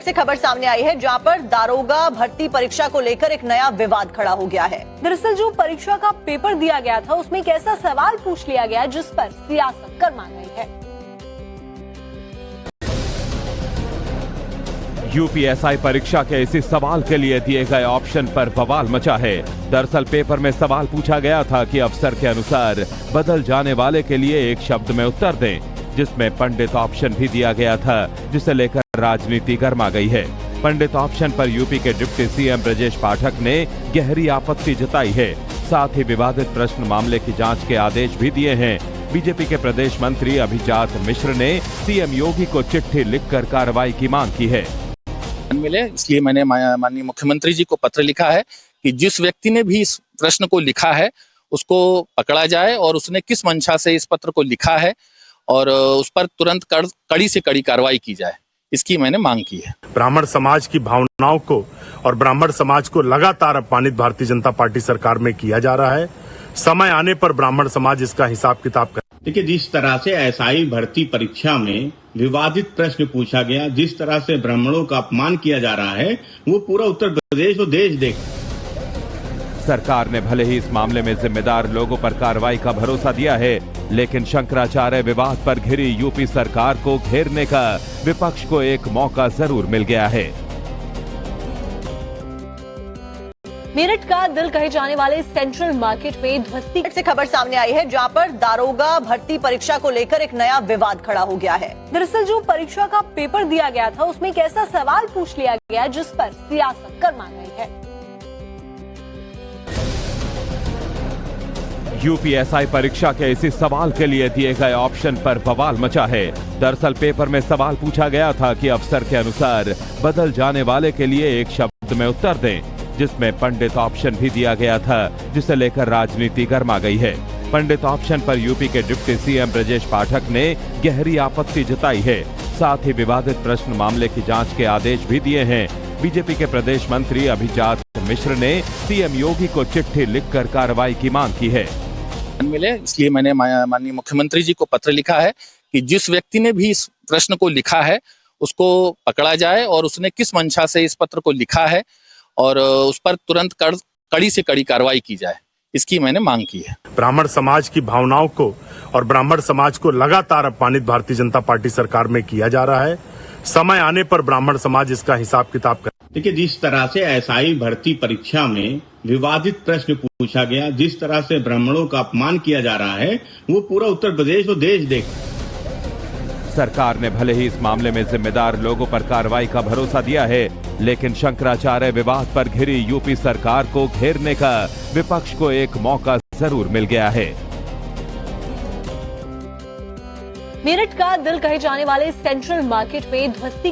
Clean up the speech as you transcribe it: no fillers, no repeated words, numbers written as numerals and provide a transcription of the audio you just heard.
से खबर सामने आई है जहां पर दारोगा भर्ती परीक्षा को लेकर एक नया विवाद खड़ा हो गया है। दरअसल जो परीक्षा का पेपर दिया गया था उसमें एक ऐसा सवाल पूछ लिया गया जिस पर सियासत गर्मा गई है। यूपीएसआई परीक्षा के इसी सवाल के लिए दिए गए ऑप्शन पर बवाल मचा है। दरअसल पेपर में सवाल पूछा गया था कि अफसर के अनुसार बदल जाने वाले के लिए एक शब्द में उत्तर दें, जिसमें पंडित ऑप्शन भी दिया गया था, जिसे लेकर राजनीति गर्मा गई है। पंडित ऑप्शन पर यूपी के डिप्टी सीएम ब्रजेश पाठक ने गहरी आपत्ति जताई है। साथ ही विवादित प्रश्न मामले की जांच के आदेश भी दिए हैं। बीजेपी के प्रदेश मंत्री अभिजात मिश्र ने सीएम योगी को चिट्ठी लिखकर कार्रवाई की मांग की है। मिले इसलिए मैंने माननीय मुख्यमंत्री जी को पत्र लिखा है कि जिस व्यक्ति ने भी इस प्रश्न को लिखा है उसको पकड़ा जाए और उसने किस मंशा से इस पत्र को लिखा है और उस पर तुरंत कड़ी से कड़ी कार्रवाई की जाए, इसकी मैंने मांग की है। ब्राह्मण समाज की भावनाओं को और ब्राह्मण समाज को लगातार अपमानित भारतीय जनता पार्टी सरकार में किया जा रहा है। समय आने पर ब्राह्मण समाज इसका हिसाब किताब कर। देखिए, जिस तरह से एसआई भर्ती परीक्षा में विवादित प्रश्न पूछा गया, जिस तरह से ब्राह्मणों का अपमान किया जा रहा है, वो पूरा उत्तर प्रदेश और देश देख। सरकार ने भले ही इस मामले में जिम्मेदार लोगों पर कार्रवाई का भरोसा दिया है, लेकिन शंकराचार्य विवाद पर घिरी यूपी सरकार को घेरने का विपक्ष को एक मौका जरूर मिल गया है। मेरठ का दिल कहे जाने वाले सेंट्रल मार्केट में ध्वस्ती से खबर सामने आई है जहां पर दारोगा भर्ती परीक्षा को लेकर एक नया विवाद खड़ा हो गया है। दरअसल जो परीक्षा का पेपर दिया गया था उसमें एक ऐसा सवाल पूछ लिया गया जिस पर सियासत गर्मा गई है। यूपीएसआई परीक्षा के इसी सवाल के लिए दिए गए ऑप्शन पर बवाल मचा है। दरअसल पेपर में सवाल पूछा गया था कि अफसर के अनुसार बदल जाने वाले के लिए एक शब्द में उत्तर दें, जिसमें पंडित ऑप्शन भी दिया गया था, जिसे लेकर राजनीति गर्मा गई है। पंडित ऑप्शन पर यूपी के डिप्टी सीएम ब्रजेश पाठक ने गहरी आपत्ति जताई है। साथ ही विवादित प्रश्न मामले की जांच के आदेश भी दिए हैं। बीजेपी के प्रदेश मंत्री अभिजात मिश्र ने सीएम योगी को चिट्ठी लिखकर कार्रवाई की मांग की है। मिले इसलिए मैंने माननीय मुख्यमंत्री जी को पत्र लिखा है कि जिस व्यक्ति ने भी इस प्रश्न को लिखा है उसको पकड़ा जाए और उसने किस मंशा से इस पत्र को लिखा है और उस पर तुरंत कड़ी से कड़ी कार्रवाई की जाए, इसकी मैंने मांग की है। ब्राह्मण समाज की भावनाओं को और ब्राह्मण समाज को लगातार अपमानित भारतीय जनता पार्टी सरकार में किया जा रहा है। समय आने पर ब्राह्मण समाज इसका हिसाब किताब कर। देखिए, जिस तरह से एसआई भर्ती परीक्षा में विवादित प्रश्न पूछा गया, जिस तरह से ब्राह्मणों का अपमान किया जा रहा है, वो पूरा उत्तर प्रदेश और देश देख। सरकार ने भले ही इस मामले में जिम्मेदार लोगों पर कार्रवाई का भरोसा दिया है, लेकिन शंकराचार्य विवाद पर घिरी यूपी सरकार को घेरने का विपक्ष को एक मौका जरूर मिल गया है। मेरठ का दिल कहे जाने वाले सेंट्रल मार्केट में ध्वस्ती